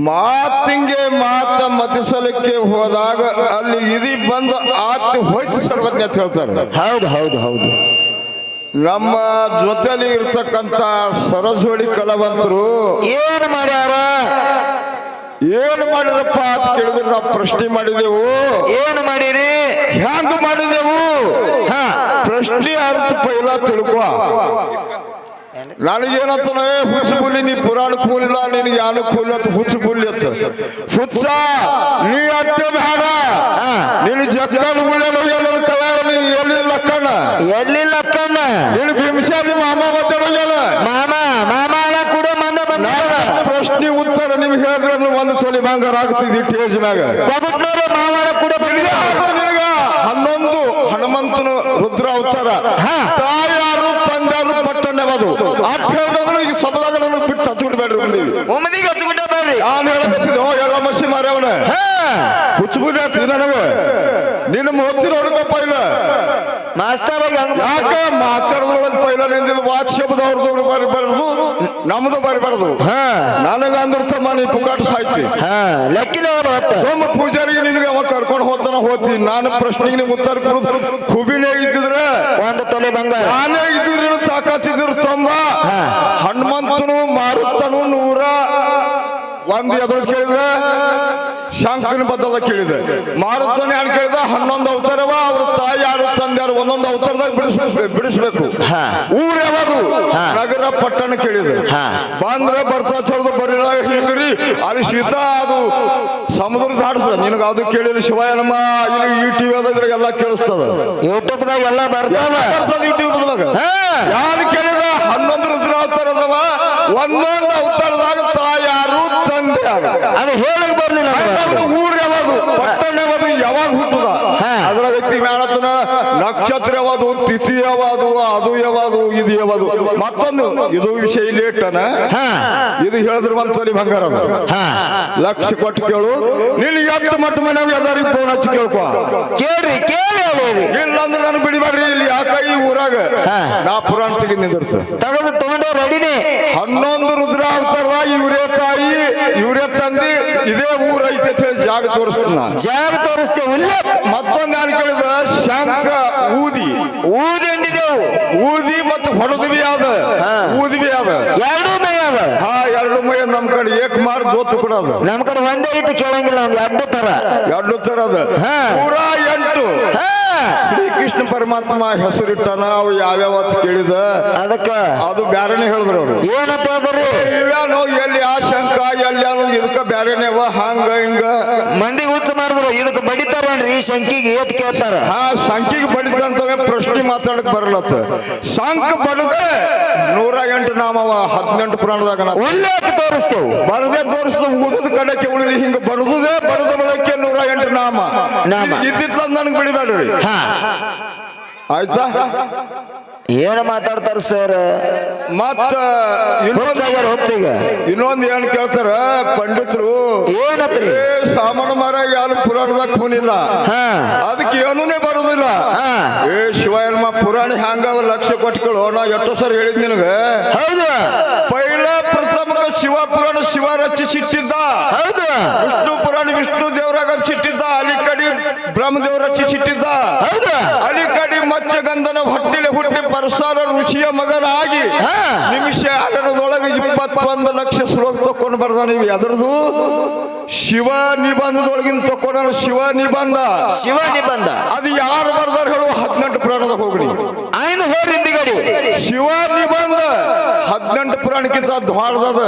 ಮಾತಿಂಗೆ ಮಾತ ಮತಿಸಲಿಕ್ಕೆ ಹೋದಾಗ ಅಲ್ಲಿ ಇದಿ ಬಂದು ಆತು ಹೋಯ್ತು ಸರ್ವಜ್ಞ ಅಂತ ಹೇಳ್ತಾರೆ. ಹೌದು ಹೌದು ಹೌದು. ನಮ್ಮ ಜೊತೆಲಿ ಇರ್ತಕ್ಕಂತ ಸರಜೋಡಿ ಕಲಾವಂತರು ಏನ್ ಮಾಡ್ಯಾರ, ಏನು ಮಾಡಿದಪ್ಪ ಅಂತ ಕೇಳಿದ್ರೆ ನಾವು ಪ್ರಶ್ನೆ ಮಾಡಿದೆವು. ಏನು ಮಾಡಿರಿ, ಹ್ಯಾಂಗ ಮಾಡಿದೆವು? ಪ್ರಶ್ನೆ ಅರ್ಥ ಪೈಲ ತಿಳ್ಕೊ. ನನಗೇನಂತ ಹುಚ್ಚು ಬುಲ್ಲಿ, ನೀ ಪುರಾಣಕ್ಕೆ ಹೋಲಿಲ್ಲ, ನಿನಗೆ ಯಾನಕ್ಕೆ ಹೋಲಿ ಅಂತ ಹುಚ್ಚು ಬುಲ್ಲಿ ಅಂತ. ಹುಚ್ಚ ನೀ ಅಟ್ಟೆ ಬೇಡ, ನೀನು ಜಕ್ಕನ ಉಳ್ಳನು ಎಲ್ಲರ ಕಲಾವ, ನೀನು ಎಲ್ಲಿ ಲಕ್ಕಣ್ಣ, ಎಲ್ಲಿ ಲಕ್ಕಣ್ಣ, ನೀನು ಭೀಮಶಾಲಿ ಮಾಮ ಮಾತಾಡೋಲ್ಲ. ಮಾಮ ಮಾಮ ಕೂಡ ಮಂದ ಬಂದ. ಪ್ರಶ್ನೆ ಉತ್ತರ ನಿಮ್ಗೆ ಹೇಳಿದ್ರೆ ಒಂದು ತೊಲಿ ಬಂಗಾರ ಆಗ್ತಿದ್ದಿ ಟೇಜ್ ಮ್ಯಾಗ. ಮಾಮನ ಕೂಡ ಬಂದಿರ ನಿನಗ 11 ಹನುಮಂತನು ರುದ್ರ ಅವತಾರ, ತಾಯಾರು ತಂದಾರು ಪಟ್ಟಣವದು ಅಂತ ಹೇಳಿದ್ರೆ ಈಗ ಸಬದಾಗ ನನಗೆ ಬಿಟ್ಟು ಹತ್ಬಿಡ್ಬೇಡ್ರಿ ಬಂದೀವಿ. ಒಮ್ಮದಿಗೆ ಹಚ್ಚಿಬಿಟ್ಟ ಬೇಡ್ರಿ. ನಾನು ಹೇಳಕತ್ತಿದ್ದೆ ಎಲ್ಲ ಮಸಿ ಮಾರ್ಯವನ ಹುಚ್ಚುಬುಲಿ ಆಗ್ತದೆ ನನಗೆ. ನಿನ್ನ ಮೊತ್ತಿನ ಹೊಡ್ಕಪ್ಪ ಇಲ್ಲ ಮಾಸ್ತರ ಯಾಕ ಮಾತಾಡೋದ್ರೊಳಗೆ ಪೈಲ ನಿಂದಿದ್ದು ವಾಚ್ಯಬದವ್ರದ್ದು ಬರಬಾರ್ದು, ನಮ್ದು ಬರಬಾರ್ದು. ನನಗಂದ್ರ ತಮ್ಮ ನೀ ಪುಕಾಟ ಸಾಯ್ತಿ. ಲೆಕ್ಕಿನ ಸೋಮ ಪೂಜಾರಿಗೆ ನಿನಗೆ ಅವ ಕರ್ಕೊಂಡು ಹೋಗ್ತಿ. ನಾನು ಪ್ರಶ್ನೆಗೆ ನೀವು ಉತ್ತರ ಕೊಡುದು ಹುಬಿನೇ ಇದ್ದಿದ್ರೆ ಒಂದು ತೊಲೆ ಬಂಗಾರ, ನಾನೇ ಇದ್ದಿದ್ರು ತಾಕತ್ತಿದ್ರು ತೊಂಬ. ಹನುಮಂತನು ಮಾರುತನು 101 ಎದುರು ಕೇಳಿದ್ರೆ ಶಂಕರನ ಬದಲ ಕೇಳಿದೆ. ಮಾರುತನ ಯಾರು ಕೇಳಿದ 11 ಅವತಾರವ. ಅವ್ರ ತಾಯಿ ಯಾರು ತಂದೆಯಾರು ಒಂದೊಂದು ಅವತಾರದಾಗ ಬಿಡಿಸ್ಬೇಕು. ಊರ್ ಯಾವುದು? ನಗರ ಪಟ್ಟಣ ಕೇಳಿದೆ. ಬಂದ್ರೆ ಬರ್ತಾ ಚಡ್ದು ಬರೀ ಹಿಂಗ್ರಿ ಅಲ್ಲಿ ಶೀತಾ ಅದು ಸಮುದ್ರ ದಾಡ್ಸದ. ನಿನಗ ಅದು ಕೇಳಿಲ್ಲ ಶಿವಾಯನಮ್ಮ. ಇಲ್ಲಿ ಈ ಟಿವಿ ಅದ್ರಾಗ ಎಲ್ಲ ಕೇಳಿಸ್ತದ, ಯೂಟ್ಯೂಬ್ದಾಗ ಎಲ್ಲ ಬರ್ತದ. ಯೂಟ್ಯೂಬ್ದಾಗ ಯಾರು ಕೇಳಿದ 11 ರುದ್ರಾವತಾರದವ. ಒಂದೊಂದು ಅವತಾರದಾಗ ತಾಯಾರು ತಂದೆ ಯಾರು ಅದು ಹೇಳಕ್ ಬರ್ಲಿಲ್ಲ. ಊರ್ ಯಾವುದು, ಪಟ್ಟಣ ಯಾವುದು, ಯಾವಾಗ ಹುಟ್ಟುದ ಅದ್ರಾಗ ಮ್ಯಾಲತನ ನಕ್ಷತ್ರ ಯಾವುದು, ತಿಥಿ ಯಾವುದು, ಅದು ಯಾವುದು, ಇದು ಯಾವುದು. ಮತ್ತೊಂದು ಇದು ವಿಷಯ ಲೇಟನ ಇದು ಹೇಳಿದ್ರೆ ಒಂದ್ ತೊಲಿ ಬಂಗಾರ ಅದು. ಲಕ್ಷ ಕೊಟ್ಟು ಕೇಳು. ನಿನ್ ಎಷ್ಟು ಮಟ್ಟ ಮನೆಯಾಗ ಎಲ್ಲರಿಗೂ ಫೋನ್ ಹಚ್ಚಿ ಕೇಳ್ಕೊ. ಕೇಳ್ರಿ ಕೇಳಿ. ಇಲ್ಲಾಂದ್ರೆ ನಾನು ಬಿಡಿಬಾರ್ರಿ. ಇಲ್ಲಿ ಯಾಕ ಈ ಊರಾಗ ನಾ ಪುರಾಣ ತೆಗೆದು ನಿಂದಿರ್ತ ತಗೊಂಡು ರೆಡಿನೇ 11 ರುದ್ರಾವತಾರ. ಇವ್ರೇ ತಾಯಿ ಇವ್ರೇ ತಂದಿ ಇದೇ ಊರ ಐತೆ ಜಾಗ ತೋರಿಸ್ತಾನ. ಜಾಗ ತೋರಿಸ್ತೇವೆ. ಮತ್ತೊಂದು ನಾನು ಕೇಳಿದ ಶಂಕ ಊದಿ ಎಂದಿದ್ದೆವು. ಊದಿ ಮತ್ತು ಹೊಡೆದ್ವಿ ಅದ ಊದ್ವಿ ಅದ ಎರಡು ಮೈ ಅದ. ಎರಡು ಮೈ ನಮ್ ಕಡೆ ಏಕ್ ಮಾರ್ ದೋತು ಕೂಡ ಅದ. ನಮ್ ಕಡೆ ಒಂದೇ ಇಟ್ಟು ಕೇಳಂಗಿಲ್ಲ. ನಮ್ಗೆ ಎರಡು ತರ ಅದ. ಪೂರಾ 8 ಶ್ರೀಕೃಷ್ಣ ಪರಮಾತ್ಮ ಹೆಸರಿಟ್ಟನ. ಅವು ಯಾವ್ಯಾವ ಕೇಳಿದ ಅದಕ್ಕ ಅದು ಬ್ಯಾರೇನೆ ಹೇಳಿದ್ರು ಅವ್ರು. ಏನಂತ ಹೇಳಿದ್ರಿ? ಇವ್ಯಾನೋ ಎಲ್ಲಿ ಆ ಶಂಕ ಎಲ್ಲಾನು ಇದಕ್ಕ ಬ್ಯಾರೇನೆವ ಹಂಗ ಹಿಂಗ ಮಂದಿ ಹುಚ್ಚ ಮಾಡಿದ್ರು. ಇದಕ್ಕೆ ಬಡಿತಾರೇನ್ರಿ ಈ ಶಂಕಿಗೆ ಏತ್ ಕೇಳ್ತಾರ. ಶಂಕಿಗೆ ಬಡಿದಂತವೇ ಪ್ರಶ್ನೆ ಮಾತಾಡಕ್ ಬರಲತ್ತ. ಶಂಕ ಬಡದೆ 108 ನಾಮವ 18 ಪುರಾಣದಾಗ ಉಲ್ಲೇಖ ತೋರಿಸ್ತೇವೆ. ಬಡದೆ ತೋರಿಸ್ತೇವೆ. ಊದದ ಕಡಕ್ಕೆ ಉಳಿಲಿ ಹಿಂಗ ಬಡದೇ ಬಡದ ಬಳಕೆ 108 ನಾಮ ಇದ್ದಿತ್ಲ ನನಗೆ ಬಿಡಿಬೇಡ್ರಿ. ಆಯ್ತಾ? ಏನ್ ಮಾತಾಡ್ತಾರ ಸರ್? ಮತ್ತ ಇನ್ನೊಂದು ಏನ್ ಕೇಳ್ತಾರ ಪಂಡಿತರು, ಏನತ್ರಿ? ಸಾಮಾನ್ಯ ಮರ ಯಾರು ಪುರಾಣದಾಗ ಹೋನಿಲ್ಲ, ಅದಕ್ಕೆ ಏನೂನೇ ಬರೋದಿಲ್ಲ. ಶಿವಾಯನ್ಮ ಪುರಾಣ ಹ್ಯಾಂಗ ಲಕ್ಷ ಕೊಟ್ಕೊಳ್ಳೋ. ನಾ ಎಷ್ಟೋ ಸರ್ ಹೇಳಿದ್ ನಿನಗ. ಹೌದು. ಪೈಲ ಪ್ರಥಮಕ ಶಿವ ಪುರಾಣ ಶಿವ ರಚಿಸಿಟ್ಟಿದ್ದ. ಹೌದು. ವಿಷ್ಣು ಪುರಾಣ ವಿಷ್ಣು ದೇವರಾಗ ಸಿಟ್ಟಿದ್ದ. ಅಲ್ಲಿ ಕಡೆ ಬ್ರಹ್ಮದೇವ ರಚಿಸಿಟ್ಟಿದ್ದ. ಹೌದು. ಅಲ್ಲಿ ಕಡೆ ಮತ್ಸ್ಯಗಂಧನ ಹೊಟ್ಟಿಲೆ ಹುಟ್ಟಿ ಪರಸಾರ ಋಷಿಯ ಮಗನಾಗಿ ನಿಮಿಷ 2 21 ಲಕ್ಷ ಶ್ಲೋಕ ತಕೊಂಡು ಬರ್ದ. ನೀವು ಎದ್ರದು ಶಿವ ನಿಬಂಧದೊಳಗಿನ ತಕೊಂಡ ಶಿವ ನಿಬಂಧ. ಶಿವ ನಿಬಂಧ ಅದು ಯಾರು ಬರ್ದಾರ ಹೇಳು? 18 ಪುರಾಣದಾಗ ಹೋಗ್ರಿ. ಆಯ್ತು ಹೋರಿ ಹಿಂದಿಗಡಿ. ಶಿವ ನಿಬಂಧ 18 ಪುರಾಣಕ್ಕಿಂತ ದ್ವಾಳದ.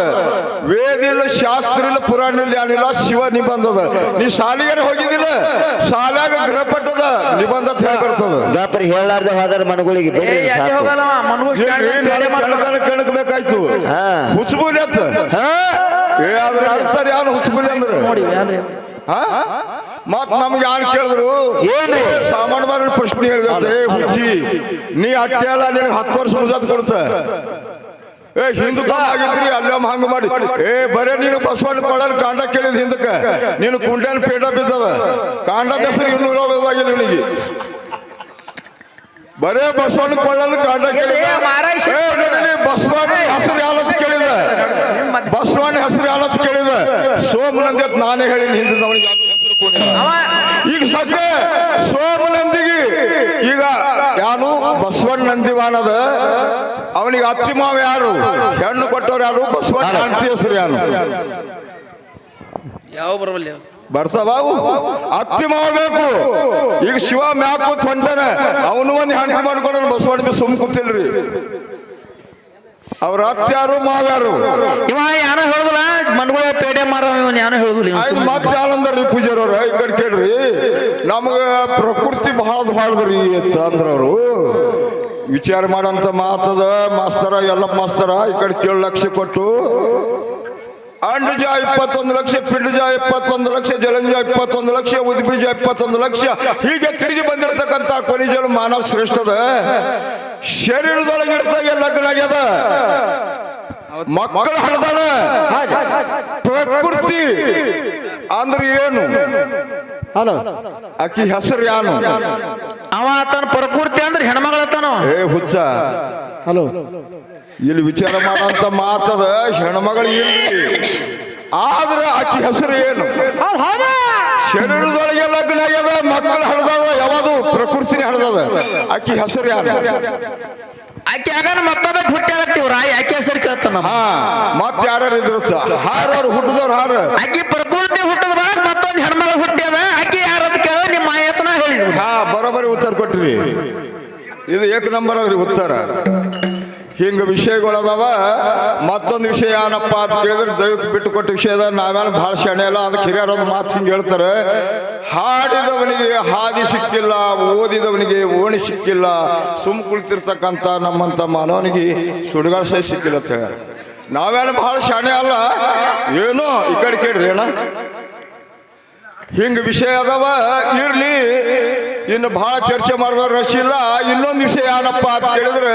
ವೇದ ಇಲ್ಲ, ಶಾಸ್ತ್ರ ಇಲ್ಲ, ಪುರಾಣ ಇಲ್ಲ, ಏನಿಲ್ಲ. ಶಿವ ನಿಬಂಧದ. ನೀ ಶಾಲೆಗೆ ಹೋಗಿದ್ದಿಲ್ಲ? ಶಾಲ್ಯಾಗ ಗೃಹಪಟ್ಟದ ನಿಬಂಧ ಹೇಳಿ ಬರ್ತದ. ಗಾಪರಿ ಹೇಳಾರ್ದ ಹೋದ್ರ ಮನಗಳಿಗೆ ಕೆಣಕಬೇಕಾಯ್ತು. ಹುಚ್ಚುಬೂಲಿ ಅಂತ ಅದ್ರ ಅರ್ಥ ಯಾರು ಹುಚ್ಚುಬೂಲಿ ಅಂದ್ರೆ? ಮತ್ ನಮ್ಗೆ ಯಾರು ಕೇಳಿದ್ರು ಏನ್ರಿ ಸಾಮಾನ್ಯ ಮಾರ ಪ್ರಶ್ನೆ ಹೇಳಿದೆ. ಹುಚ್ಚಿ ನೀ ಅಟ್ಟೆ ಅಲ್ಲ, ನಿನಗೆ 10 ವರ್ಷ ಮುಜಾತ್ ಕೊಡ್ತ. ಹಿಂದೂ ಆಗಿದ್ರಿ ಅಲ್ಲಮ್ಮ ಹಂಗ ಮಾಡಿ. ಬರೇ ನೀನು ಬಸವಣ್ಣ ಕೊಳ್ಳಲು ಕಾಂಡ ಕೇಳಿದ ಹಿಂದಕ್ಕ ನೀನು ಕುಂಡೇನ ಪೇಟ ಬಿದ್ದದ. ಕಾಂಡದ ಹೆಸರು 200 ನಿನಗೆ. ಬರೇ ಬಸವಣ್ಣ ಕೊಳ್ಳಲು ಕಾಂಡ ಕೇಳಿದ. ಬಸವಣ್ಣ ಹೆಸರು ಯಾವತ್ತು ಕೇಳಿದ? ಬಸವ ಬಸವಣ್ಣ ಹೆಸರು ಯಾವತ್ತು ಕೇಳಿದ ಸೋಮನಂದಿ ಅಂತ ನಾನೇ ಹೇಳಿನಿ ಹಿಂದಿನ ಅವನಿಗೆ ಯಾವ್ದು ಹೆಸರು ಕೊಟ್ಟಿಲ್ಲ. ಈಗ ಸದ್ಯ ಸೋಮನಂದಿಗೆ ಈಗ ಯಾನು ಬಸವಣ್ಣ ನಂದಿವಾನದ ಅವನಿಗೆ ಅತ್ತಿ ಮಾವ ಯಾರು, ಹೆಣ್ಣು ಕೊಟ್ಟವ್ರು ಯಾರು, ಬಸವಣ್ಣ ಅಂತಿ ಹೆಸರು ಯಾರು ಯಾವ ಬರವಲ್ಲ ಬರ್ತಾವು ಅತ್ತಿ ಮಾವ ಬೇಕು. ಈಗ ಶಿವ ಮ್ಯಾಕು ಹೊಂಟಾನ ಅವನು ಒಂದು ಹೆಣ್ಣು ಮಾಡ್ಕೊಂಡು ಬಸವಣ್ಣ ಸುಮ್ ಕೂತಿಲ್ರಿ. ಅವ್ರ ಅತ್ಯಾರು ಮಾವ್ಯಾರು ಇವ ಯಾರೋ ಹೇಳುದಿಲ್ಲ ಮನ್ಗಳ ಪೇಡೆ ಮಾರ ಯಾರೋ ಹೇಳುದಿಲ್ಲ. ಮತ್ತೆ ಯಾರಂದ್ರಿ ಪೂಜಾರವ್ರ ಈ ಕಡೆ ಕೇಳ್ರಿ ನಮಗ ಪ್ರಕೃತಿ ಬಹಳದ್ರಿ ಅಂತ ಅಂದ್ರವ್ರು. ವಿಚಾರ ಮಾಡಂತ ಮಾತದ ಮಾಸ್ತರ ಎಲ್ಲ ಮಾಸ್ತರ ಈ ಕಡೆ 7 ಲಕ್ಷ ಕೊಟ್ಟು ಅಂಡಜ 21 ಲಕ್ಷ, ಪಿಂಡಜ 21 ಲಕ್ಷ, ಜಲಂಜ 21 ಲಕ್ಷ, ಉದ್ಬೀಜ 21 ಲಕ್ಷ ಹೀಗೆ ತಿರುಗಿ ಬಂದಿರತಕ್ಕಂತ ಕೊನಿಜಲು ಮಾನವ ಶ್ರೇಷ್ಠದ ಶರೀರದೊಳಗಿರ್ತಾಗ ಲಗ್ನ ಆಗ್ಯದ, ಮಕ್ಕಳು ಹಡ್ದಾನ. ಪ್ರಕೃತಿ ಅಂದ್ರೆ ಏನು? ಆಕಿ ಹೆಸರು ಯಾನು? ಅವ ತನ್ನ ಪ್ರಕೃತಿ ಅಂದ್ರೆ ಹೆಣ್ಮಗಳತ್ತಾನ. ಏ ಹುಚ್ಚ, ಹಲೋ, ಇಲ್ಲಿ ವಿಚಾರ ಮಾಡಂತ ಮಾತದ ಹೆಣ್ಮಗಳು ಇರ್ಲಿ, ಆದ್ರೆ ಆಕಿ ಹೆಸರು ಏನು? ಶರೀರದೊಳಗೆ ಲಗ್ನ ಆಗ್ಯದ, ಮಕ್ಕಳು ಹಡ್ದವ, ಯಾವುದು ಪ್ರಕೃತಿನೇ ಹಡ್ದದ. ಆಕಿ ಹೆಸರು ಯಾರು? ಆಕೆ ಆಗ ಮತ್ತೊಬ್ಬ ಹುಟ್ಟಾಗತ್ತೀವ್ರ ಯಾಕೆ ಹೆಸರು ಕೇಳ್ತಾನ. ಮತ್ ಯಾರು ಇದ್ರತ್ತ ಹಾರವ್ರು ಹುಟ್ಟಿದವ್ರು ಹಾರ. ಆಕೆ ಪ್ರಕೃತಿ ಹುಟ್ಟದ ಮತ್ತೊಂದು ಹೆಣ್ಮಗಳು ಹುಟ್ಟ್ಯದ. ಆಕೆ ಯಾರಂತ ಕೇಳ ನಿಮ್ಮ ಮಾಯತನ ಹೇಳಿದ್ರು. ಬರೋಬರಿ ಉತ್ತರ ಕೊಟ್ರಿ. ಇದು ಏಕ ನಂಬರ್ ಅದ್ರಿ ಉತ್ತರ. ಹಿಂಗ ವಿಷಯಗಳದಾವ. ಮತ್ತೊಂದು ವಿಷಯ ಏನಪ್ಪ ಅಂತ ಕೇಳಿದ್ರೆ ದೈವಕ್ಕೆ ಬಿಟ್ಟು ಕೊಟ್ಟ ವಿಷಯದ ನಾವೇನು ಭಾಳ ಶಾಣೆ ಅಲ್ಲ. ಅದಕ್ಕೆ ಹಿರಿಯರೊಂದು ಮಾತು ಹಿಂಗೆ ಹೇಳ್ತಾರೆ, ಹಾಡಿದವನಿಗೆ ಹಾದಿ ಸಿಕ್ಕಿಲ್ಲ, ಓದಿದವನಿಗೆ ಓಣಿ ಸಿಕ್ಕಿಲ್ಲ, ಸುಮ್ ಕುಳಿತಿರ್ತಕ್ಕಂಥ ನಮ್ಮಂತ ಮಾನವನಿಗೆ ಸುಡುಗಾಡ ಸಹ ಸಿಕ್ಕಿಲ್ಲ ಅಂತ ಹೇಳ್ಯಾರ. ನಾವೇನು ಭಾಳ ಶಾಣೆ ಅಲ್ಲ, ಏನೋ ಈ ಕಡೆ ಕೇಳ್ರಿ ಏನ ಹಿಂಗ ವಿಷಯ ಅದಾವ. ಇರ್ಲಿ, ಇನ್ನು ಬಹಳ ಚರ್ಚೆ ಮಾಡಿದವ್ರು ರಶ್ ಇಲ್ಲ. ಇನ್ನೊಂದು ವಿಷಯ ಏನಪ್ಪ ಅಂತ ಕೇಳಿದ್ರೆ,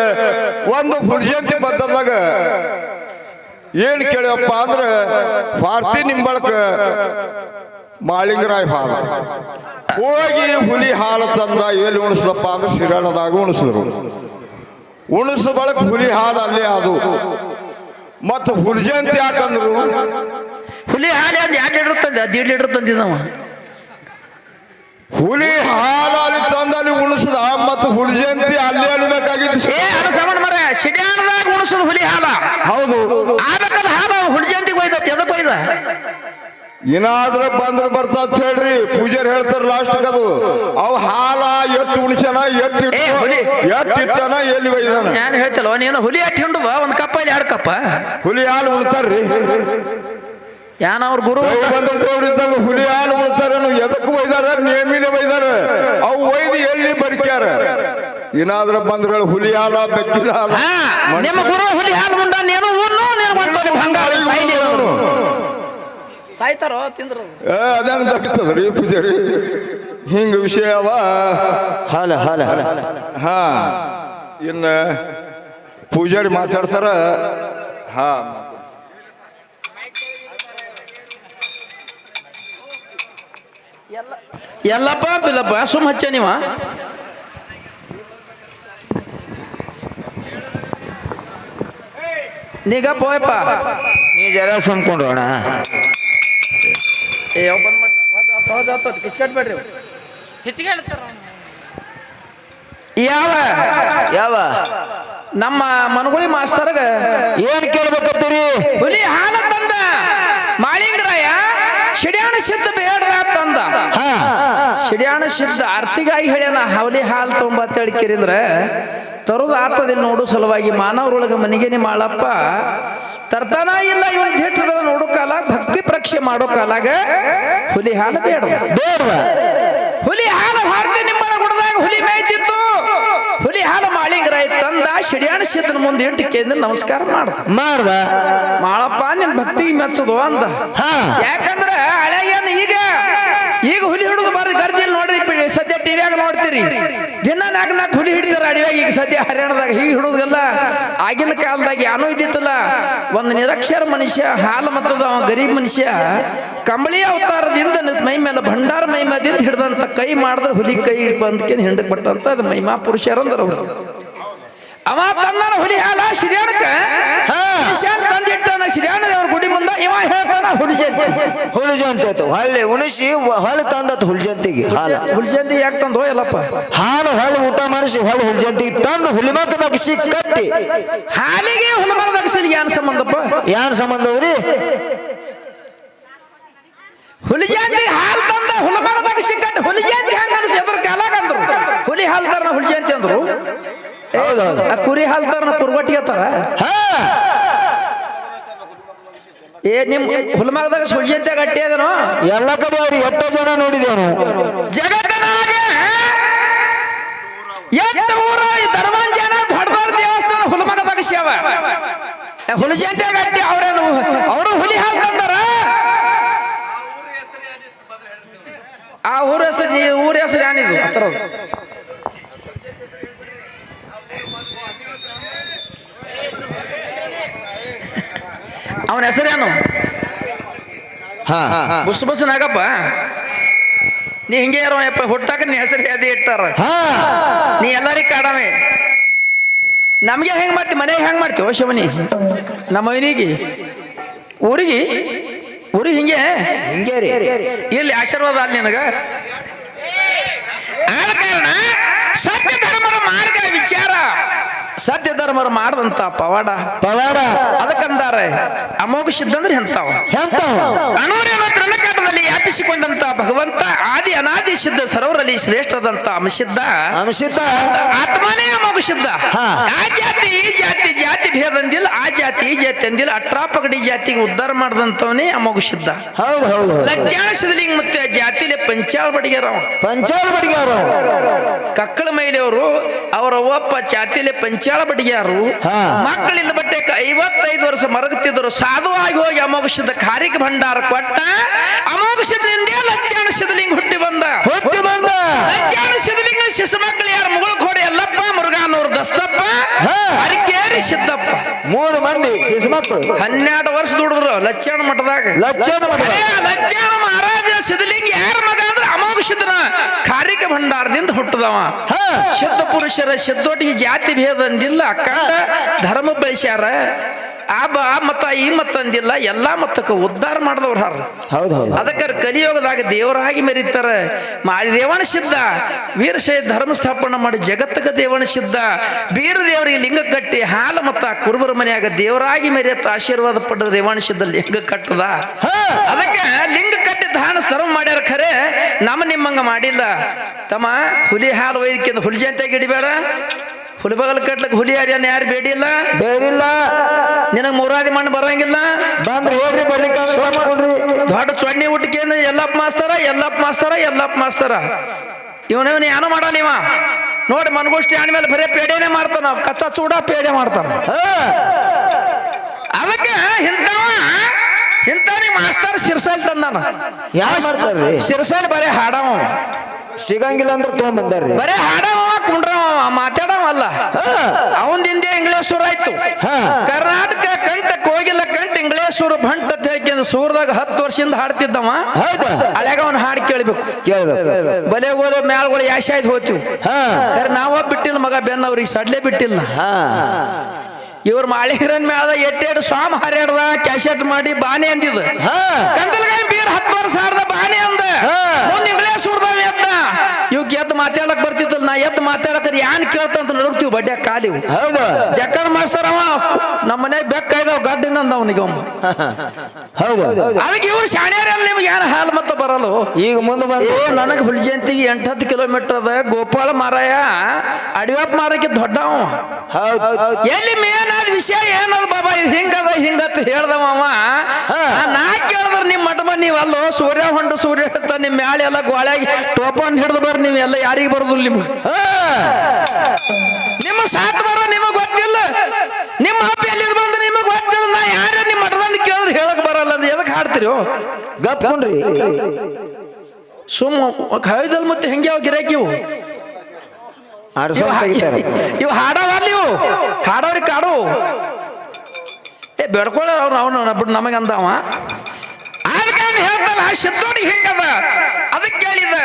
ಒಂದು ಹುಡ್ಜಂತಿ ಬದ್ದದಾಗ ಏನ್ ಕೇಳಪ್ಪ ಅಂದ್ರೆ ಭಾರತಿ ನಿಂಬಳಕ ಮಾಳಿಂಗರಾಯ ಹಾಲ ಹೋಗಿ ಹುಲಿ ಹಾಲು ತಂದ. ಎಲ್ಲಿ ಉಣಿಸದಪ್ಪ ಅಂದ್ರೆ ಶ್ರೀರಾಣದಾಗ ಉಣಿಸಿದ್ರು. ಉಣಿಸ ಬಳಕ ಹುಲಿ ಹಾಲು ಅಲ್ಲೇ ಅದು. ಮತ್ತ ಹುಡ್ಜಂತಿ ಯಾಕಂದ್ರು ಹುಲಿ ಹಾಲಿ ಅಲ್ಲಿ 2 ಲೀಟರ್ ತಂದೆ, 1.5 ಲೀಟರ್ ತಂದಿದ್ದವ. ಹುಲಿ ಹಾಲಲ್ಲಿ ತಂದಲ್ಲಿ ಉಣಿಸದ ಮತ್ತು ಹುಡ್ಜಂತಿ ಅಲ್ಲೇ ಅಲಿಬೇಕಾಗಿತ್ತು. ಸಮಾನ ಮರ ಸಿಡ್ಯಾಣದಾಗ ಉಣಿಸೋದು ಹುಲಿ ಹಾಲ. ಹೌದು, ಆಬೇಕದ ಹಾಲ ಹುಡ್ಜಂತಿಗೆ ಒಯ್ದತ್. ಎದಕ್ಕೆ ಒಯ್ದ? ಏನಾದ್ರೂ ಬಂದ್ರೆ ಬರ್ತಾತ ಹೇಳ್ರಿ. ಪೂಜಾರಿ ಹೇಳ್ತಾರ ಲಾಸ್ಟ್ ಅದು ಅವ್ ಹಾಲ ಎಟ್ಟು ಉಣಿಸನ, ಎಟ್ಟು ಇಟ್ಟನ, ಎಲ್ಲಿ ಒಯ್ದಾನ. ನಾನು ಹೇಳ್ತಲ್ವ, ನೀನು ಹುಲಿ ಅಟ್ಟಿ ಹಿಂಡುವ 1 ಕಪ್ಪ ಇಲ್ಲಿ 2 ಕಪ್ಪ ಹುಲಿ ಹಾಲು ಉಣ್ತಾರ್ರಿ. ಯಾನ ಅವ್ರ ಗುರು ಬಂದ್ರೆ ದೇವ್ರಿದ್ದಾಗ ಹುಲಿ ಹಾಲು ಉಣ್ತಾರೇನು? ಎದಕ್ಕೆ ಒಯ್ದಾರ? ನೇಮಿನ ಒಯ್ದಾರ. ಅವು ಒಯ್ದು ಎಲ್ಲಿ ಬರಿಕ್ಯಾರ? ಏನಾದ್ರೂ ಬಂದ್ರೆ ಹುಲಿ ಹಾಲ, ಬೆಕ್ಕಿನ ಹಾಲ. ನಿಮ್ಮ ಗುರು ಹುಲಿ ಹಾಲು ಮುಂಡ ನೀನು ಸಾಯ್ತಾರೋ ತಿಂದ್ರ ಅದಂಗ ದಕ್ತದ್ರಿ ಪೂಜಾರಿ. ಹಿಂಗ ವಿಷಯ ಅವ. ಹಾಲ ಹಾಲ ಹಾ, ಇನ್ನ ಪೂಜಾರಿ ಮಾತಾಡ್ತಾರ. ಹಾ, ಎಲ್ಲಪ್ಪ ಬಿಲ್ಲಪ್ಪ ಸುಮ್ ಹಚ್ಚ ನೀವ. ನೀಗ ಪೋಯಪ್ಪ ನೀ ಜರ ಸುಮ್ಕೊಂಡ್ರೋಣ. ಕಿಸ್ಕಟ್ಬೇಡ್ರಿ. ಹೆಚ್ಚಿಗೆ ಹೇಳ್ತಾರ ಯಾವ ಯಾವ ನಮ್ಮ ಮನಗುಳಿ ಮಾಸ್ತರ್ಗ ಏನ್ ಕೇಳ್ಬೇಕತ್ತೀರಿ? ಹುಲಿ ಹಾಲ ತಂದ ಮಾಳಿಂಗರಾಯ ಶಿಡ್ಯಾಣ ಸಿದ್ಧ ಬೇಡ್ರ ತಂದ. ಶಿಡ್ಯಾಣ ಸಿದ್ಧ ಅರ್ತಿಗಾಗಿ ಹೇಳ್ಯಾನ ಹುಲಿ ಹಾಲು ತೊಂಬ ಕೇಳಿದ್ರ ತರುದು ಆತದಿಲ್ಲ ನೋಡು ಸಲುವಾಗಿ. ಮಾನವರೊಳಗ ಮನಿಗೇನಿ ಮಾಳಪ್ಪ ತರ್ತಾನ ಇಲ್ಲ. ಇವನ್ ಹಿಟ್ಟದ ನೋಡೋ ಕಾಲ, ಭಕ್ತಿ ಪರೀಕ್ಷೆ ಮಾಡೋ ಕಾಲಾಗ ಹುಲಿ ಹಾಲು ಬೇಡವ. ಹುಲಿ ಹಾಲು ಭಾರತಿ ನಿಮ್ಮನ ಗುಡದಾಗ ಹುಲಿ ಮೇಯ್ತಿತ್ತು. ಹುಲಿ ಹಾಲು ಮಾಳಿಂಗರಾಯ ತಂದ ಶಿಡ್ಯಾಣ ಸಿದ್ಧನ ಮುಂದೆ ಇಟ್ಟು ಕೇಂದ್ರ ನಮಸ್ಕಾರ ಮಾಡ್ದ. ಮಾಳಪ್ಪ ನಿನ್ ಭಕ್ತಿಗೆ ಮೆಚ್ಚದು ಅಂದ. ಯಾಕಂದ್ರ ಹಳೆಯನ್ ಈಗ ಹುಲಿ ಹಿಡಿದು ಬಾರ ಗರ್ಜಿಲ್ ನೋಡ್ರಿ. ಸದ್ಯ ಟಿವಿಯಾಗ ನೋಡ್ತೀರಿ, ದಿನ 4 ಹುಲಿ ಹಿಡಿತಾರ ಅಡಿಯಾಗ. ಈಗ ಸದ್ಯ ಹರಿಯಾಣದಾಗ ಹೀಗೆ ಹಿಡುದಲ್ಲ. ಆಗಿನ ಕಾಲದಾಗ ಏನೋ ಇದ್ದಿತ್ತಲ್ಲ, ಒಂದು ನಿರಕ್ಷರ ಮನುಷ್ಯ ಹಾಲು ಮತ್ತದ ಅವ ಗರೀಬ್ ಮನುಷ್ಯ ಕಂಬಳಿ ಅವತಾರದಿಂದ ಮೈ ಮೇಲೆ ಭಂಡಾರ ಮೈ ಮೇದಿಂದ ಹಿಡ್ದಂತ ಕೈ ಮಾಡಿದ್ರೆ ಹುಲಿ ಕೈ ಬಂದ್ಕೆ ಹಿಂಡಕ್ ಬಟ್ಟಂತ ಅದು ಮಹಿಮಾ ಪುರುಷರಂದ್ರ ಅವರು. ಅವ ತನ್ನ ಹುಲಿ ಹಾಲ ಸಿರಿಯಾಣಕ್ಕ ತಂದಿಟ್ಟಾನ ಸಿರಿಯಾಣ ದೇವ್ರ ಗುಡಿ ಮುಂದ ಇವ ಹೇಳ್ತಾನ ಹುಲಿ ಜಯಂತಿ. ಹುಲಿ ಜಯಂತಿ ಆಯ್ತು ಹೊಳ್ಳಿ ಉಣಿಸಿ ಹೊಳ್ಳಿ ತಂದತ್ ಹುಲಿ ಜಯಂತಿಗೆ ಹಾಲ. ಹುಲಿ ಜಯಂತಿ ಯಾಕೆ ತಂದು ಎಲ್ಲಪ್ಪ ಹಾಲು ಹೊಳ್ಳಿ ಊಟ ಮಾಡಿಸಿ ಹೊಳ್ಳಿ ಹುಲಿ ಜಯಂತಿಗೆ ತಂದು ಹುಲಿ ಮಕ್ಕದಾಗ ಕಟ್ಟಿ ಹಾಲಿಗೆ ಹುಲಮರದ ಅಗಸಲಿಗೆ ಏನ್ ಸಂಬಂಧಪ್ಪ? ಏನ್ ಸಂಬಂಧ ಅದ್ರಿ? ಹುಲಿ ಜಯಂತಿ ಹಾಲು ತಂದ ಹುಲಮರದ ಅಗಸಿ ಕಟ್ಟಿ ಹುಲಿ ಜಯಂತಿ ಹೆಂಗ ಅನಿಸಿ ಎದ್ರ ಕಾಲಾಗ ಅಂದ್ರು ಹುಲಿ ಹಾಲು ತರನ ಹುಲಿ ಜಯಂತಿ ಅಂದ್ರು. ಹೌದೌದು. ಆ ಕುರಿ ಹಾಲು ತರನ ಕುರ್ಗೊಟ್ಟಿಗೆ ತರ ನಿಮ್ ಹುಲ್ಮಗದಾಗ ಹುಲಿ ಜಯಂತಿ ಗಟ್ಟಿ ಅದನೋ ಎಲ್ಲ ಕಡೆ ಅವ್ರು ಎಷ್ಟೋ ಜನ ನೋಡಿದೇನು ಜಗತ್ತನಾಗ ಎಷ್ಟು ಊರ ಧರ್ಮಾಂಜನ ದೊಡ್ಡ ದೊಡ್ಡ ದೇವಸ್ಥಾನ ಹುಲ್ಮಗದಾಗ ಶಿವ ಹುಲಿ ಜಯಂತಿ ಗಟ್ಟಿ ಅವ್ರೇನು ಅವರು ಹುಲಿ ಹಾಲು ತಂದಾರ. ಆ ಊರ ಹೆಸರು ಏನಿದು ಆ ಥರದ್ದು ಅವನ ಹೆಸರೇನು? ಬುಸ್ ಬಸ್ ನಾಗಪ್ಪ. ನೀ ಹಿಂಗೆ ಇರೋಯಪ್ಪ ಹುಟ್ಟಾಕ ನೀ ಹೆಸರು ಅದೇ ಇಟ್ಟಾರ. ನೀ ಎಲ್ಲರಿಗೂ ಕಾಡಮೆ ನಮ್ಗೆ ಹೆಂಗ್ ಮಾಡ್ತಿ ಮನೆಗೆ ಹೆಂಗ್ ಮಾಡ್ತೀವ ಶಿವನಿ ನಮ್ಮ ಅವನಿಗೆ ಊರಿಗೆ ಹಿಂಗೆ ಹಿಂಗೆ ರೀ ಇಲ್ಲಿ ಆಶೀರ್ವಾದ ಅಲ್ಲಿ ನಿನಗ. ಆದ ಕಾರಣ ಸತ್ಯ ಧರ್ಮರ ಮಾರ್ಗ ವಿಚಾರ ಸತ್ಯ ಧರ್ಮರು ಮಾಡದಂತ ಪವಾಡ ಅದಕ್ಕಂದಾರೆ ಅಮೋಘ ಸಿದ್ಧ ಅಂದ್ರೆ ಎಂತಾವ ಅಣೂರಿನ ತೃಣಕಾಟದಲ್ಲಿ ವ್ಯಾಪಿಸಿಕೊಂಡಂತ ಭಗವಂತ ಆದಿ ಅನಾದಿ ಸಿದ್ಧ ಸರ್ವರಲ್ಲಿ ಶ್ರೇಷ್ಠದಂತ ಅಮಸಿದ್ಧ ಆತ್ಮನೇ ಅಮೋಘ ಸಿದ್ಧ. ಆ ಜಾತಿ ಈ ಜಾತಿ ಜಾತಿ ಭೇದ ಅಂದಿಲ್ಲ, ಆ ಜಾತಿ ಈ ಜಾತಿ ಅಂದಿಲ್ಲ, ಅಟ್ರಾಪಗಡಿ ಜಾತಿಗೆ ಉದ್ಧಾರ ಮಾಡಿದಂತವನೇ ಅಮೋಘ ಸಿದ್ಧ. ಲಜ್ಜಾಳ ಸಿದ್ಧಲಿಂಗ ಮತ್ತೆ ಜಾತಿಲಿ ಪಂಚಾಳ ಬಡಿಗೆರವ ಕಕ್ಕಳ ಮೈಲಿಯವರು ಅವರ ಒಪ್ಪ ಜಾತಿಲಿ ಪಂಚಾಳ ಬಡಿಗ್ಯಾರು. ಮಕ್ಕಳಿಂದ ಬಟ್ಟೆ 55 ವರ್ಷ ಮರಗುತ್ತಿದ್ದರು. ಸಾಧುವಾಗಿ ಹೋಗಿ ಅಮೋಘ ಸಿದ್ಧ ಕಾರಿಕ ಭಂಡಾರ ಕೊಟ್ಟ. ಅಮೋಘ ಸಿದ್ಧನಿಂದ ಲಜ್ಜಾಣ ಸಿದ್ಧಲಿಂಗ ಹುಟ್ಟಿ ಬಂದ. ಲಜ್ಜಾಣ ಸಿದ್ಧಲಿಂಗ ಶಿಶು ಮಕ್ಕಳು ಯಾರು ಮುಗುಳ್ಕೋಡೆ ಎಲ್ಲಪ್ಪ, ಮುರುಘಾನೂರು ದಸ್ತಪ್ಪ, ಅರಿಕೇರಿ ಸಿದ್ದಪ್ಪ 3 ಮಂದಿ ಶಿಶು ಮಕ್ಕಳು 12 ವರ್ಷ ದುಡಿದ್ರು ಲಜ್ಜಾಣ ಮಠದಾಗ. ಲಜ್ಜಾಣ ಮಹಾರಾಜ ಸಿದ್ಧಲಿಂಗ ಯಾರ ಮಗ ಅಂದ್ರೆ ಅಮೋಘ ಸಿದ್ಧನ ಕಾರಿಕ ಭಂಡಾರದಿಂದ ಹುಟ್ಟದವ. ಸಿದ್ಧ ಪುರುಷರ ಸಿದ್ದೋಟಿಗೆ ಜಾತಿ ಭೇದ ಅಂದಿಲ್ಲ, ಅಕ್ಕಂಡ ಧರ್ಮ ಬೆಳೆಸ್ಯಾರ. ಆ ಮತ ಈ ಮತ ಅಂದಿಲ್ಲ, ಎಲ್ಲಾ ಮತಕ್ಕ ಉದ್ಧಾರ ಮಾಡಿದವ್ರ ಹಾರ. ಅದಕ್ಕೆ ಕಲಿಯೋಗದಾಗ ದೇವರಾಗಿ ಮೆರೀತಾರ. ರೇವಣ ಸಿದ್ಧ ವೀರಶೈವ ಧರ್ಮ ಸ್ಥಾಪನೆ ಮಾಡಿ ಜಗತ್ತಕ ದೇವಣ ಸಿದ್ಧ ಬೀರ ದೇವರಿಗೆ ಲಿಂಗ ಕಟ್ಟಿ ಹಾಲ ಮತ ಕುರುಬರ ಮನೆಯಾಗ ದೇವರಾಗಿ ಮೆರೆಯತ್ತ ಆಶೀರ್ವಾದ ಪಡೆದ ರೇವಣ ಸಿದ್ಧ ಲಿಂಗ ಕಟ್ಟದ. ಅದಕ್ಕೆ ಲಿಂಗ ಕಟ್ಟಿ ದಾನ ಧರ್ಮ ಮಾಡ್ಯಾರ. ಖರೆ ನಮ್ಮ ನಿಮ್ಮಂಗ ಮಾಡಿಲ್ಲ ತಮ್ಮ. ಹುಲಿ ಹಾಲು ಒಯ್ದಕ್ಕಿಂತ ಹುಲಿ ಜಯಂತಿಯಾಗಿ ಹಿಡಿಬೇಡ. ಹುಲಿ ಬಗಲ್ ಕಟ್ಲಕ್ಕೆ ಹುಲಿ ಯಾರ್ಯಾನ ಯಾರು ಬೇಡಿಲ್ಲ ನಿನಗೆ ಮೂರಾದಿ ಮಣ್ಣು ಬರಂಗಿಲ್ಲ. ಬಂದ್ರಿ ಹೇಳ್ರಿ ಬರ್ಲಿಕ್ಕೆ ದೊಡ್ಡ ಚೊಣ್ಣಿ ಊಟಕ್ಕೆ ಎಲ್ಲಪ್ಪ ಮಾಸ್ತರ ಇವನು ಏನೋ ಮಾಡಲ್ಲ. ಇವ ನೋಡಿ ಮನಗೋಷ್ಠಿ ಆದ್ಮೇಲೆ ಬರೇ ಪೇಡೆನೆ ಮಾಡ್ತಾನ, ಕಚ್ಚಾ ಚೂಡ ಪೇಡೆ ಮಾಡ್ತಾನ. ಅದಕ್ಕೆ ಇಂಥವ್ನಿಗೆ ಮಾಸ್ತರ್ ಸಿರ್ಸಾಲ್ ತಂದಾನ. ಯಾವ ಮಾಡ್ತಾರ್ರಿ? ಸಿರ್ಸಾಲ್ ಬರೇ ಹಾಡವ, ಸಿಗಂಗಿಲ್ಲ ಅಂದ್ರೆ ತೊಗೊಂಡ್ಬಂದಾರ್ರಿ. ಬರೇ ಹಾಡವ ಕುಂಡ್ರವ ಮಾತಾಡವ ಅಲ್ಲ. ಅವಂದಿಂದ ಇಂಗ್ಲೇಶ್ವರ ಆಯ್ತು. ಕರ್ನಾಟಕ ಕಂಠಕ್ಕೆ ಹೋಗಿಲ್ಲ, ಕಂಠ ಇಂಗ್ಲೇಶ್ವರ ಭಂಟ್ ಅಂತ ಹೇಳ್ಕೊಂಡು ಸೂರದಾಗ 10 ವರ್ಷದಿಂದ ಹಾಡ್ತಿದ್ದವ. ಅಲ್ಯಾಗ ಅವನ್ ಹಾಡು ಕೇಳ್ಬೇಕು. ಬಲೆಗೋಲು ಮ್ಯಾಲ್ಗಳು ಯಾಶೆ ಆಯ್ತು ಹೋಗ್ತೀವಿ. ನಾವ ಬಿಟ್ಟಿಲ್ಲ ಮಗ ಬೆನ್ನವ್ರಿಗೆ ಸಡ್ಲೆ ಬಿಟ್ಟಿಲ್ಲ. ಇವ್ರ ಮಾಳಿಗರನ್ ಮ್ಯಾಲ ಎಟ್ಟೆಡು ಸ್ವಾಮಿ ಹರ್ಯಾಡ್ದ ಕ್ಯಾಶೆಟ್ ಮಾಡಿ ಬಾನೆ ಅಂದಿದ. ಕಂದಲ್ಗಾಯಿ ಬೀರ್ 10 ವರ್ಷ ಹಾಡ್ದ ಬಾನೆ ಅಂದ. ಮುಂದೆ ಇಂಗ್ಲೇಶ್ವರದವ ಎದ್ದ. ಇವ್ ಎದ್ದು ಮಾತಾಡಕ್ ಬರ್ತಿತ್ತಲ್ಲ, ನಾ ಎದ್ದು ಮಾತಾಡಕ ಯಾನ್ ಕೇಳ್ತಂತ ನಡುಗ್ತೀವಿ ಬಡ್ಡ್ಯಾಗ ಕಾಲಿವು. ಜಕ್ಕರ್ ಮಾಸ್ತರ್ ಅವ ನಮ್ಮ ಮನೆ ಬೆಕ್ಕಾಯ್ದವ್ ಗಡ್ಡಿನ ಅಂದ ಅವನಿಗೆ ಒಮ್ಮ. ಅದಕ್ಕೆ ಇವ್ರು ಶಾಣ್ಯಾರಲ್ಲಿ ನಿಮ್ಗೆ ಯಾರು ಹಾಲು ಮತ್ತ ಬರಲ್ಲ. ಈಗ ಮುಂದೆ ಬಂದು ನನಗೆ ಹುಲಿ ಜಯಂತಿಗೆ 8-10 ಕಿಲೋಮೀಟರ್ ಅದ. ಗೋಪಾಳ ಮಾರಾಯ ಅಡಿವಪ್ಪ ಮಾರಕ್ಕೆ ದೊಡ್ಡವ. ಎಲ್ಲಿ ಮೇನ್ ಆದ ವಿಷಯ ಏನದ ಬಾಬಾ ಇದು ಹಿಂಗತ್ತ ಹೇಳ್ದವ. ನಾ ಕೇಳಿದ್ರ ನಿಮ್ ಮಠ ನೀವ್ ಅಲ್ಲೋ ಸೂರ್ಯ ಹೊಂಡು ಸೂರ್ಯ ಹಿಡ್ತ ನಿಮ್ ಮ್ಯಾಲೆ ಎಲ್ಲ ಗೋಳ್ಯಾಗಿ ಟೋಪನ್ ಹಿಡ್ದು ಬರ್ರಿ. ನೀವೆಲ್ಲ ಯಾರಿಗೆ ಬರೋದಿಲ್ಲ ನಿಮ್ಗೆ. ನಿಮ್ಮ ಸಾತ್ ಬರೋ ನಿಮಗ್ ಗೊತ್ತಿಲ್ಲ. ನಿಮ್ಮ ಅಪ್ಪ ಎಲ್ಲಿ ಬಂದು ನಿಮಗ್ ಗೊತ್ತಿಲ್ಲ. ನಾ ಯಾರ ನಿಮ್ ಮಠದಲ್ಲಿ ಕೇಳಿದ್ರೆ ಹೇಳಕ್ ಬರಲ್ಲ ಅಂದ್ರೆ ಎದಕ್ ಹಾಡ್ತೀರಿ? ಗಪ್ಕೊಂಡ್ರಿ ಸುಮ್ಮ ಕವಿದಲ್ ಮತ್ತೆ ಹೆಂಗೆ ಅವ್ ಗಿರಾಕಿವು ಇವು ಹಾಡವಲ್ಲ. ಇವು ಹಾಡವ್ರಿಗೆ ಕಾಡು ಬೆಡ್ಕೊಳ್ಳ ಅವ್ನು ಬಿಟ್ಟು ನಮಗೆ ಅಂದವ. ಅದಕ್ಕೆ ಹೇಳ್ತಾನ ಸಿದ್ದೋಡಿಗೆ ಹೆಂಗದ ಅದಕ್ಕೆ ಕೇಳಿದ.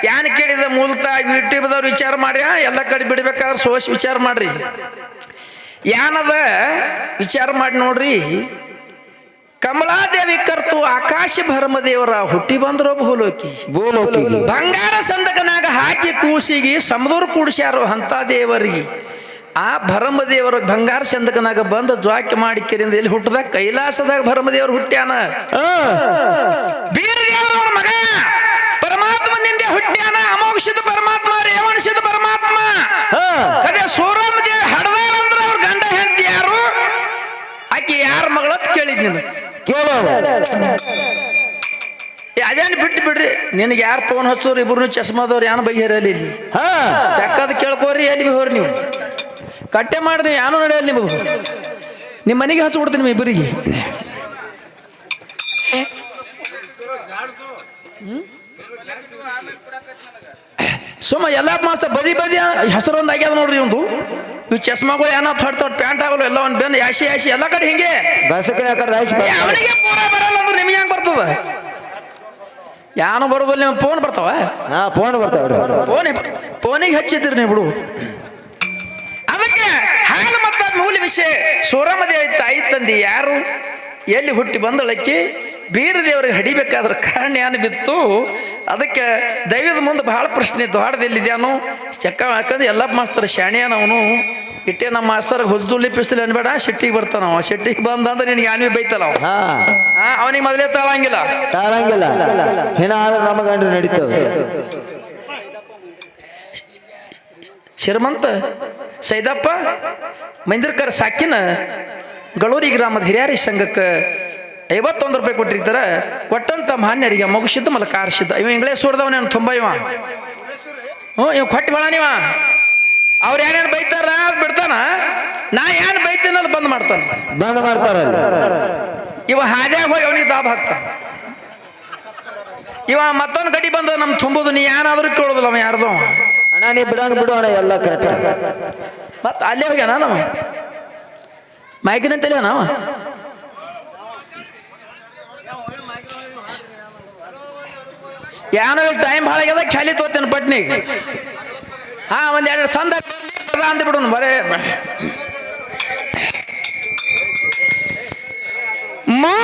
ಯಾನ್ ಕೇಳಿದ ಮೂಲತ ಯೂಟ್ಯೂಬ್ದವ್ರು ವಿಚಾರ ಮಾಡ್ರಿ, ಎಲ್ಲ ಕಡೆ ಬಿಡ್ಬೇಕಾದ್ರೆ ಸೋಸಿ ವಿಚಾರ ಮಾಡ್ರಿ. ಯಾನದ ವಿಚಾರ ಮಾಡಿ ನೋಡ್ರಿ. ಕಮಲಾದೇವಿ ಕರ್ತು ಆಕಾಶ ಭರಮದೇವರ ಹುಟ್ಟಿ ಬಂದ್ರು ಭೂಲೋಕಿ. ಬಂಗಾರ ಸಂದಕನಾಗ ಹಾಕಿ ಕೂಸಿಗಿ ಸಮದೂರು ಕೂಡಿಸ್ಯಾರು ಅಂತ ದೇವರಿಗೆ. ಆ ಭರಮದೇವರ ಬಂಗಾರ ಸಂದಕನಾಗ ಬಂದು ಜ್ವಾಕ್ಯ ಮಾಡಿ ಕೆರಿಂದ ಎಲ್ಲಿ ಹುಟ್ಟದಾಗ ಕೈಲಾಸದಾಗ ಭರಮದೇವರು ಹುಟ್ಟ್ಯಾನ. ಬೀರದೇವರವರ ಮಗ ಪರಮಾತ್ಮನಿಂದ ಹುಟ್ಟ್ಯಾನ. ಅಮೋಕ್ಷದ ಪರಮಾತ್ಮ, ರೇವಣಸಿದ ಪರಮಾತ್ಮ. ಅದೇ ಸೂರಮ್ಮದೇವಿ ಹಡದಾರ ಅಂದ್ರೆ ಅವ್ರ ಗಂಡ ಹೆಂಡತಿ ಯಾರು, ಆಕಿ ಯಾರ ಮಗಳತ್ ಕೇಳಿದ್ ನೀನು ಅದೇನು ಬಿಟ್ಟು ಬಿಡ್ರಿ. ನಿನಗೆ ಯಾರು ಫೋನ್ ಹಚ್ಚೋರು ಇಬ್ರು ಚಸ್ಮಾದವ್ರು ಯಾನು ಬಗೆಹರಲ್ಲಿ ಇಲ್ಲಿ ಯಾಕದ ಕೇಳ್ಕೋರಿ. ಎಲ್ಲಿ ಹೋರಿ ನೀವು ಕಟ್ಟೆ ಮಾಡ್ರಿ, ಯಾನು ನಡೆಯಲ್ಲ ನಿಮಗೆ. ನಿಮ್ಮ ಮನೆಗೆ ಹಚ್ಚಿಬಿಡ್ತೀನಿ ನಿಮ್ಮ ಇಬ್ಬರಿಗೆ. ಸುಮ್ಮ ಎಲ್ಲ ಮಾಸ್ತ ಬದಿ ಬದಿ ಹೆಸರು ಒಂದು ಆಗ್ಯಾದ ನೋಡ್ರಿ. ಒಂದು ಇವು ಚಸ್ಮಾಗಳು ಏನೋ ಥೊಡ್ ಥೊಡ್ ಪ್ಯಾಂಟ್ ಆಗಲು ಎಲ್ಲ ಒಂದು ಬೆನ್ನು ಯಾಸಿ ಯಾಸಿ ಎಲ್ಲ ಕಡೆ ಹಿಂಗೆ ಅವನಿಗೆ ಪೂರ ಬರಲ್ಲ ಅಂದ್ರೆ ನಿಮ್ಗೆ ಹೆಂಗೆ ಬರ್ತದ? ಯಾನು ಬರೋದಿಲ್ಲ. ನಿಮ್ಗೆ ಫೋನ್ ಬರ್ತಾವ? ಫೋನಿಗೆ ಹಚ್ಚಿದ್ರಿ ನೀವು ಬಿಡು. ಅದಕ್ಕೆ ಹಾಲು ಮತ್ತ ಮೂಲ ವಿಷಯ ಸೂರಮ್ಮದೇವಿ ತಾಯಿ ತಂದಿ ಯಾರು, ಎಲ್ಲಿ ಹುಟ್ಟಿ ಬಂದಳಕ್ಕಿ, ಬೀರದೇವರಿಗೆ ಹಡಿಬೇಕಾದ್ರ ಕಾರಣ ಏನು ಬಿತ್ತು. ಅದಕ್ಕೆ ದೈವದ ಮುಂದೆ ಬಹಳ ಪ್ರಶ್ನೆ ದ್ವಾಡದಲ್ಲಿದ್ಯಾನು ಯಾಕಂದ್ರೆ ಎಲ್ಲ ಮಾಸ್ತರ್ ಶಾಣಿಯಾನ ಅವನು. ಇಟ್ಟೆ ನಮ್ಮ ಮಾಸ್ತರ್ಗೆ ಹೊದ್ದು ಪಿಸ್ತಲಿ ಅನ್ಬೇಡ, ಶೆಟ್ಟಿಗೆ ಬರ್ತಾನ. ಅವ ಶೆಟ್ಟಿಗೆ ಬಂದ ಅಂದ್ರೆ ನಿನಗೆ ಯಾನ್ವಿ ಬೈತಲ್ಲ ಅವ. ಅವನಿಗೆ ಮೊದಲೇ ತಾಳಂಗಿಲ್ಲ. ನಡೀತದೆ. ಶ್ರೀಮಂತ ಸೈದಪ್ಪ ಮೈಂದ್ರಕರ್ ಸಾಕಿನ ಗಳೂರಿ ಗ್ರಾಮದ ಹಿರಿಯಾರಿ ಸಂಘಕ್ಕೆ 51 ರೂಪಾಯಿ ಕೊಟ್ಟಿರ್ತಾರ. ಕೊಟ್ಟಂತ ಮಾನ್ಯರಿಗೆ ಮಗುಸಿದ್ದ ಮಲ ಕಾರ್ಸಿದ್ದ. ಇವ ಇಂಗ್ಲೇಶ್ವರದವನೇನು ತುಂಬ ಇವ. ಇವ್ ಕೊಟ್ಟು ಬೇಡ ನೀವ. ಅವ್ರು ಏನೇನು ಬೈತಾರ ಬಿಡ್ತಾನ. ನಾ ಏನು ಬೈತೀನಿ ಅದು ಬಂದ್ ಮಾಡ್ತಾನ. ಇವ ಹಾದ್ಯಾಗ ಹೋಗಿ ಅವನಿಗೆ ದಾಬ್ ಹಾಕ್ತಾನ. ಇವ ಮತ್ತೊಂದು ಗಡಿ ಬಂದ ನಮ್ ತುಂಬೋದು. ನೀ ಏನಾದ್ರೂ ಕೇಳೋದಿಲ್ಲ ಅವ ಯಾರ್ದು. ಅಣ್ಣ ನೀ ಬಿಡಂಗ್ ಬಿಡು ಅಣ್ಣ, ಎಲ್ಲ ಕರೆಕ್ಟ್. ಮತ್ತ ಅಲ್ಲೇ ಹೋಗ್ಯಾನ ನಾವು ಮೈಕಿನಂತಲೇ ನಾವ. ಏನೋ ಟೈಮ್ ಭಾಳ ಆಗ್ಯದ, ಖಾಲಿ ತೋತೇನೆ ಪಟ್ನಿಗೆ. ಒಂದೆರಡು ಸಂದ ಅಂದ್ಬಿಡು ಬರೇ. ಮಾ